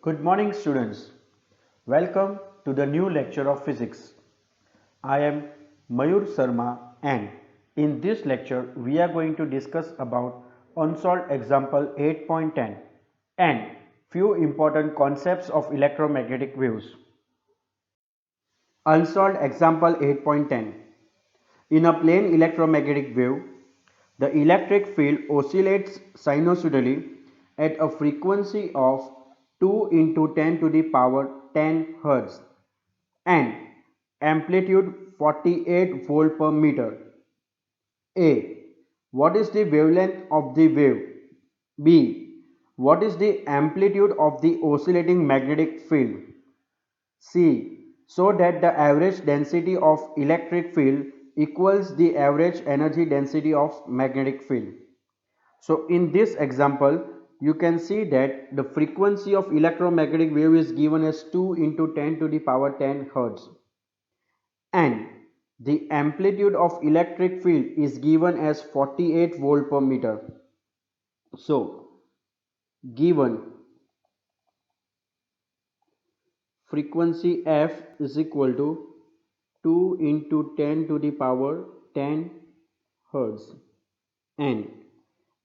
Good morning students. Welcome to the new lecture of physics. I am Mayur Sharma and in this lecture we are going to discuss about unsolved example 8.10 and few important concepts of electromagnetic waves. Unsolved example 8.10. In a plane electromagnetic wave, the electric field oscillates sinusoidally at a frequency of 2 into 10 to the power 10 Hz and amplitude 48 volt per meter. A. What is the wavelength of the wave? B. What is the amplitude of the oscillating magnetic field? C. So that the average density of electric field equals the average energy density of magnetic field. So in this example, you can see that the frequency of electromagnetic wave is given as 2 into 10 to the power 10 Hz and the amplitude of electric field is given as 48 volt per meter. So given frequency f is equal to 2 into 10 to the power 10 Hz and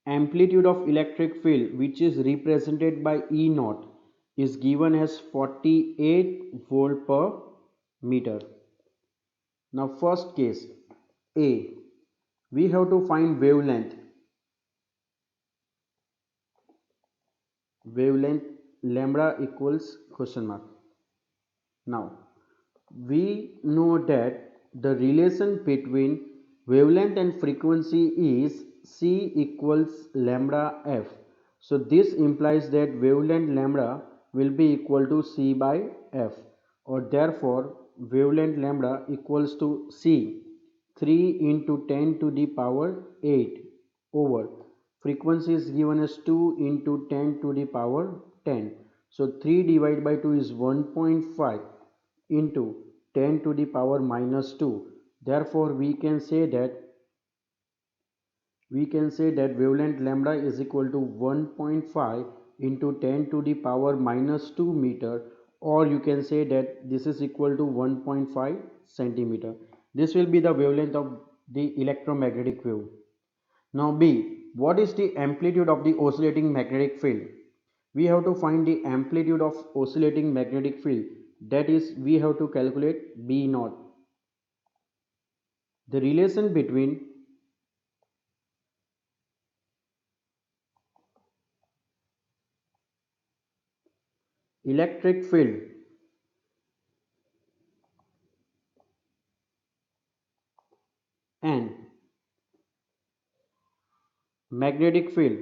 amplitude of electric field, which is represented by E naught, is given as 48 volt per meter. Now first case A, we have to find wavelength. Wavelength lambda equals question mark. Now we know that the relation between wavelength and frequency is C equals lambda f. So this implies that wavelength lambda will be equal to C by f, or therefore wavelength lambda equals to C 3 into 10 to the power 8 over frequency is given as 2 into 10 to the power 10. So 3 divided by 2 is 1.5 into 10 to the power minus 2. Therefore we can say that wavelength lambda is equal to 1.5 into 10 to the power minus 2 meter, or you can say that this is equal to 1.5 centimeter. This will be the wavelength of the electromagnetic wave. Now B, what is the amplitude of the oscillating magnetic field? We have to find the amplitude of oscillating magnetic field, that is we have to calculate B naught. The relation between electric field and magnetic field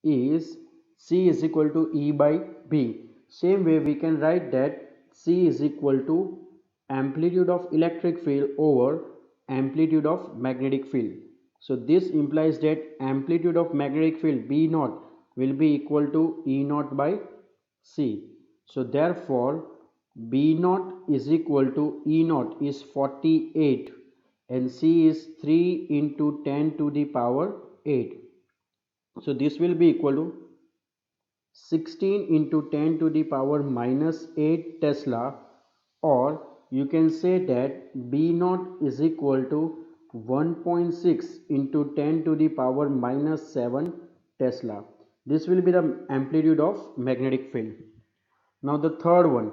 is C is equal to E by B. Same way we can write that C is equal to amplitude of electric field over amplitude of magnetic field. So this implies that amplitude of magnetic field B naught will be equal to E naught by C. So therefore B naught is equal to E naught is 48 and C is 3 into 10 to the power 8. So this will be equal to 16 into 10 to the power minus 8 Tesla, or you can say that B naught is equal to 1.6 into 10 to the power minus 7 Tesla. This will be the amplitude of magnetic field. Now the third one.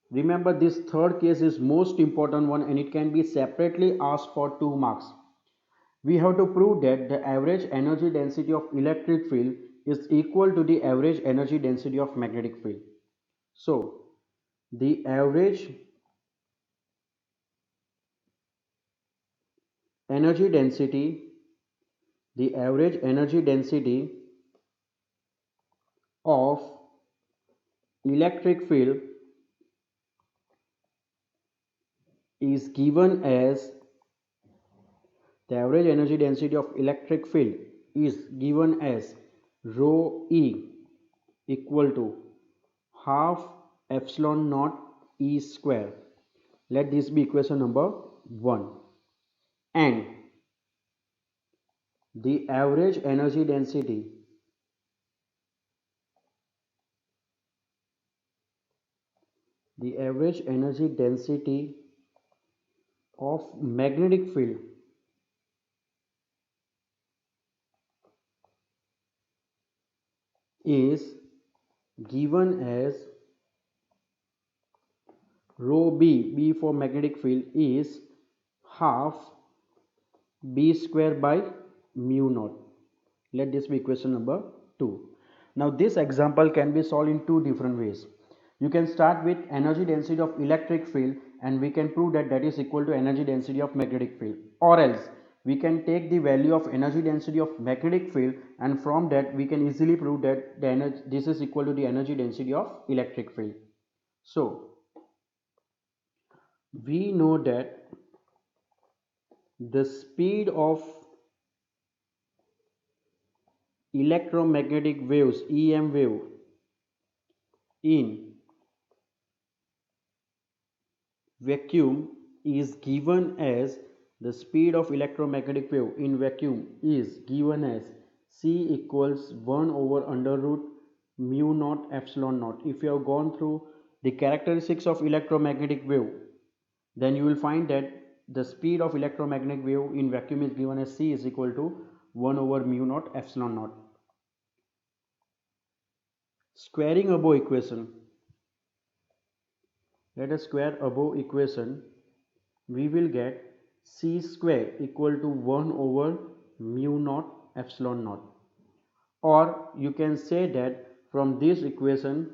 Remember, this third case is most important one and it can be separately asked for 2 marks. We have to prove that the average energy density of electric field is equal to the average energy density of magnetic field. So the energy density average energy density of electric field is given as the average energy density of electric field is given as rho E equal to half epsilon naught E square. Let this be equation number 1. And the average energy density the average energy density of magnetic field is given as rho b for magnetic field is half b square by mu naught. Let this be equation number 2. Now this example can be solved in two different ways. You can start with energy density of electric field and we can prove that that is equal to energy density of magnetic field, or else we can take the value of energy density of magnetic field and from that we can easily prove that this is equal to the energy density of electric field. So we know that the speed of electromagnetic waves EM wave in vacuum is given as the speed of electromagnetic wave in vacuum is given as c equals 1 over under root mu naught epsilon naught. If you have gone through the characteristics of electromagnetic wave, then you will find that the speed of electromagnetic wave in vacuum is given as c is equal to 1 over mu naught epsilon naught. Squaring above equation, let us square above equation, we will get c square equal to 1 over mu naught epsilon naught, or you can say that from this equation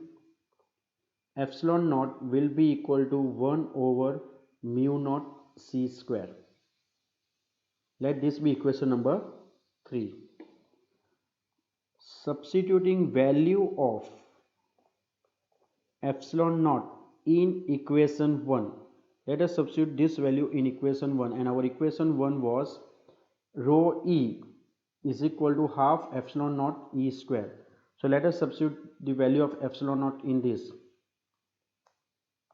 epsilon naught will be equal to 1 over mu naught c square. Let this be equation number 3. Substituting value of epsilon naught in equation 1. Let us substitute this value in equation 1, and our equation 1 was rho e is equal to half epsilon naught e square. So let us substitute the value of epsilon naught in this.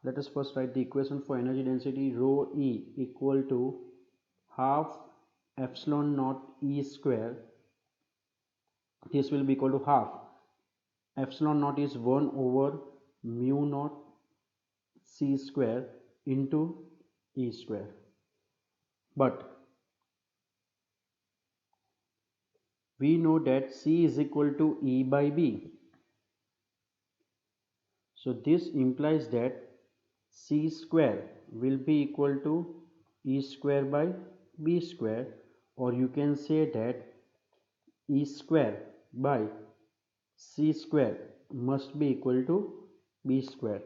Let us first write the equation for energy density. Rho e equal to half epsilon naught e square. This will be equal to half. Epsilon naught is 1 over mu naught c square into e square. But we know that c is equal to e by b. So this implies that c square will be equal to e square by b square, or you can say that e square by c square must be equal to b square.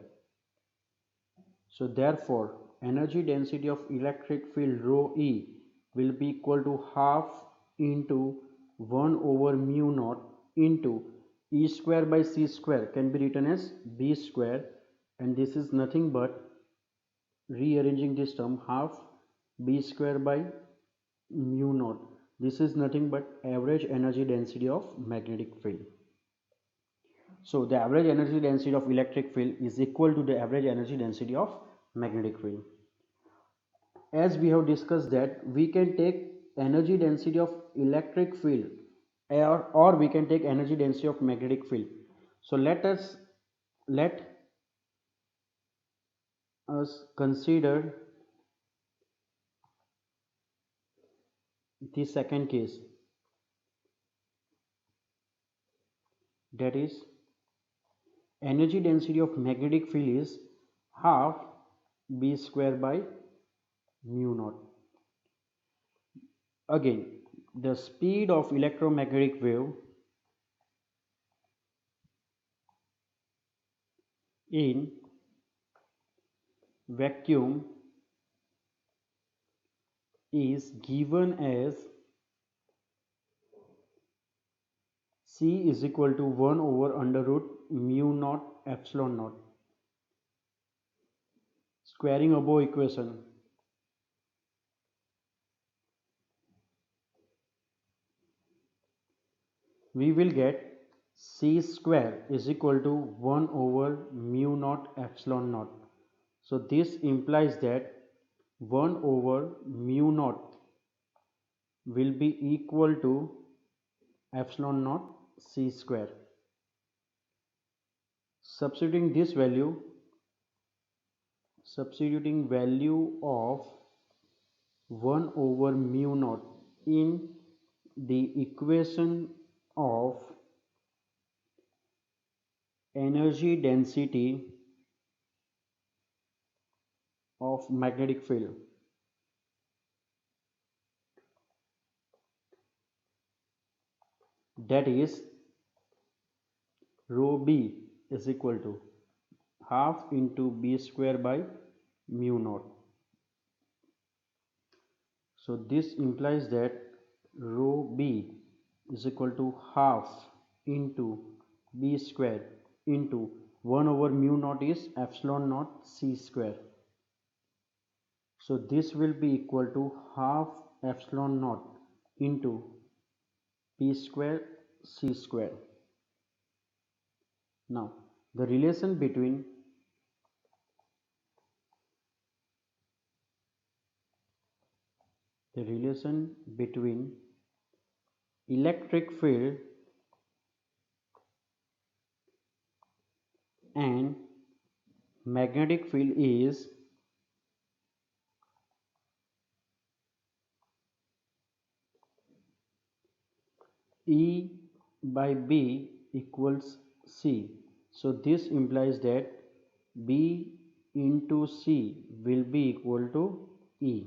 So therefore energy density of electric field rho e will be equal to half into 1 over mu naught into e square by c square can be written as b square, and this is nothing but rearranging this term half b square by mu naught. This is nothing but average energy density of magnetic field. So the average energy density of electric field is equal to the average energy density of magnetic field. As we have discussed that we can take energy density of electric field, or we can take energy density of magnetic field. So let us consider the second case, that is energy density of magnetic field is half b square by mu naught. Again, the speed of electromagnetic wave in vacuum is given as c is equal to 1 over under root mu naught epsilon naught. Squaring above equation, we will get c square is equal to 1 over mu naught epsilon naught. So this implies that 1 over mu naught will be equal to epsilon naught c square. Substituting this value substituting value of 1 over mu naught in the equation of energy density of magnetic field, that is rho b is equal to half into b square by mu naught. So this implies that rho b is equal to half into b square into 1 over mu naught is epsilon naught c square. So this will be equal to half epsilon naught into p square c square. Now the relation between electric field and magnetic field is E by B equals C. So this implies that B into C will be equal to E.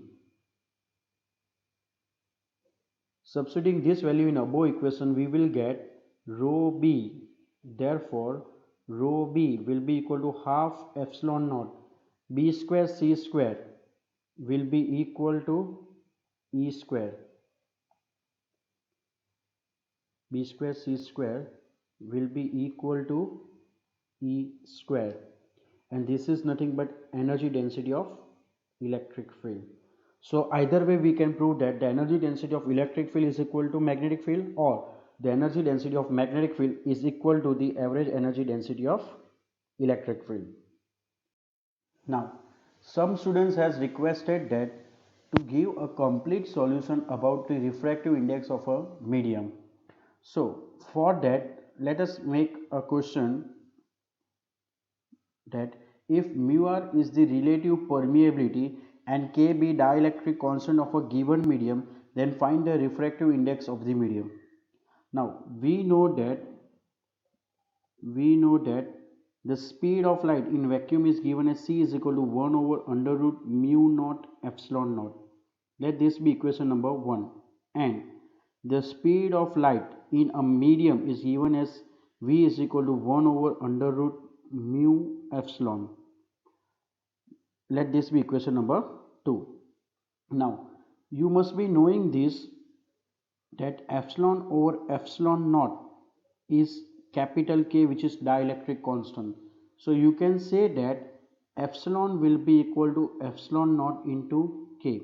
Substituting this value in above equation, we will get rho B. Therefore, rho B will be equal to half epsilon naught B square C square will be equal to E square. B square C square will be equal to E square, and this is nothing but energy density of electric field. So either way we can prove that the energy density of electric field is equal to magnetic field, or the energy density of magnetic field is equal to the average energy density of electric field. Now some students has requested that to give a complete solution about the refractive index of a medium. So for that, let us make a question that if mu r is the relative permeability and K be dielectric constant of a given medium, then find the refractive index of the medium. Now we know that the speed of light in vacuum is given as c is equal to 1 over under root mu naught epsilon naught. Let this be equation number 1. And the speed of light in a medium is given as v is equal to 1 over under root mu epsilon. Let this be equation number 2. Now you must be knowing this, that epsilon over epsilon naught is capital K, which is dielectric constant. So you can say that epsilon will be equal to epsilon naught into K.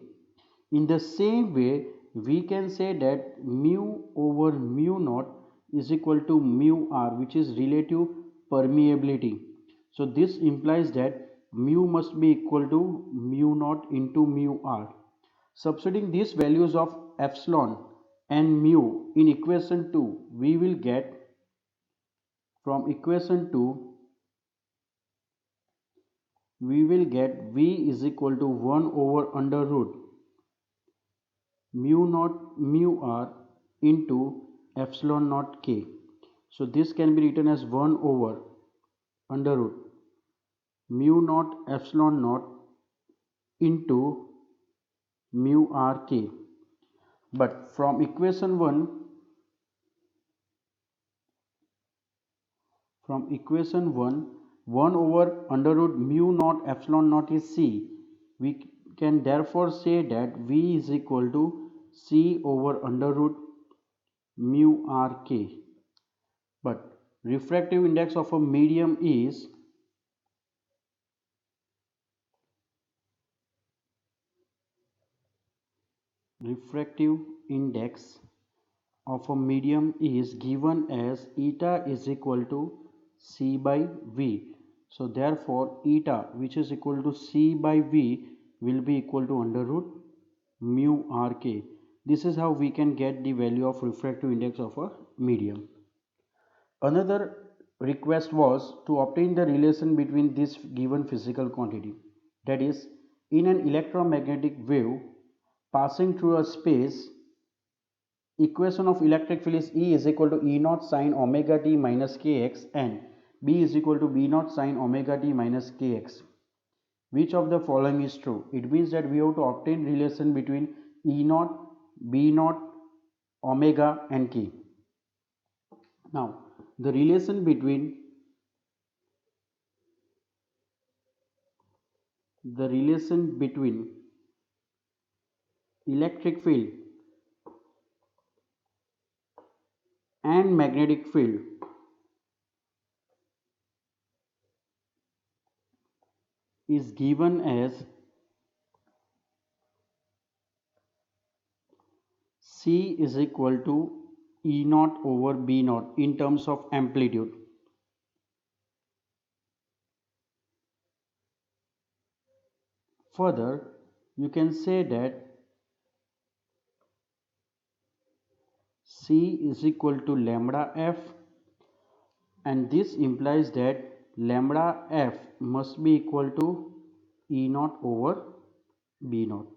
In the same way, we can say that mu over mu naught is equal to mu r, which is relative permeability. So this implies that mu must be equal to mu naught into mu r. Substituting these values of epsilon and mu in equation 2, we will get from equation 2 we will get v is equal to 1 over under root mu naught mu r into epsilon naught k. So this can be written as 1 over under root mu naught epsilon naught into mu r k. But from equation 1 1 over under root mu naught epsilon naught is c. We can therefore say that v is equal to c over under root mu r k. But refractive index of a medium is given as eta is equal to c by v. So therefore eta, which is equal to c by v, will be equal to under root mu r k. This is how we can get the value of refractive index of a medium. Another request was to obtain the relation between this given physical quantity, That is, in an electromagnetic wave passing through a space, equation of electric field is E is equal to E naught sine omega t minus kx and B is equal to B naught sine omega t minus kx. Which of the following is true? It means that we have to obtain relation between E naught, B naught, omega and k. Now, the relation between electric field and magnetic field is given as C is equal to E naught over B naught in terms of amplitude. Further, you can say that C is equal to lambda f, and this implies that lambda f must be equal to E naught over B naught.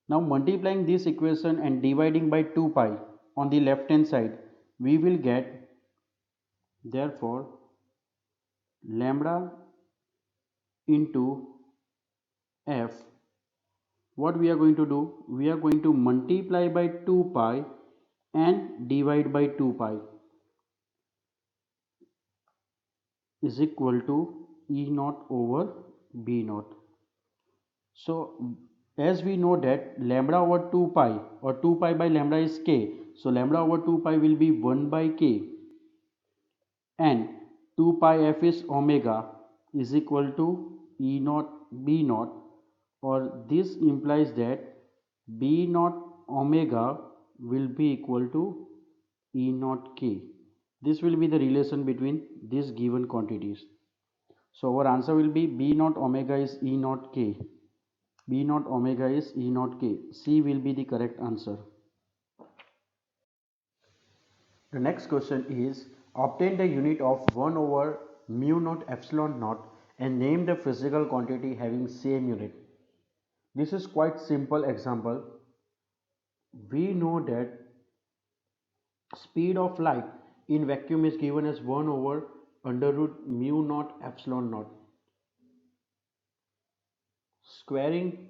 Now multiplying this equation and dividing by 2 pi on the left hand side, we will get, therefore, lambda into f. What we are going to do? We are going to multiply by 2 pi and divide by 2 pi is equal to E naught over B naught. So as we know that lambda over 2 pi or 2 pi by lambda is k, so lambda over 2 pi will be 1 by k, and 2 pi f is omega is equal to E naught B naught, or this implies that B naught omega will be equal to E naught k. This will be the relation between these given quantities. So our answer will be B naught omega is E naught k. B naught omega is E naught k. C will be the correct answer. The next question is, obtain the unit of 1 over mu naught epsilon naught and name the physical quantity having same unit. This is quite simple example. We know that speed of light in vacuum is given as 1 over under root mu naught epsilon naught. Squaring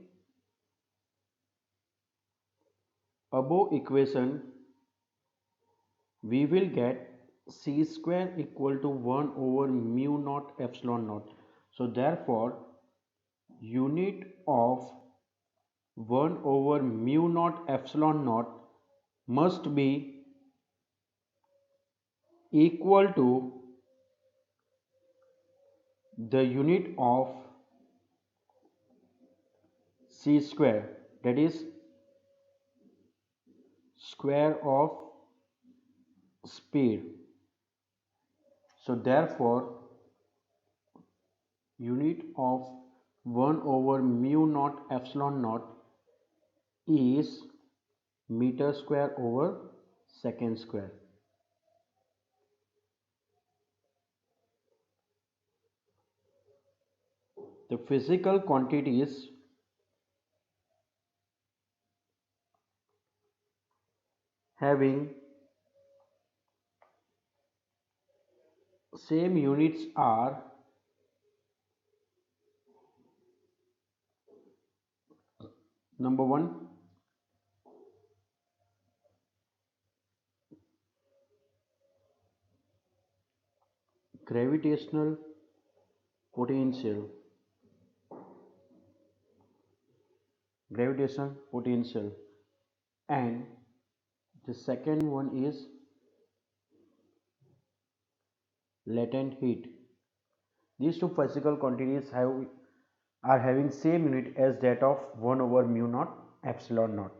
above equation, we will get c square equal to 1 over mu naught epsilon naught. So therefore, unit of 1 over mu naught epsilon naught must be equal to the unit of c square, that is square of speed. So therefore, unit of 1 over mu naught epsilon naught is meter square over second square. The physical quantities having same units are number 1, gravitational potential. And the second one is latent heat. These two physical quantities are having same unit as that of 1 over mu naught epsilon naught.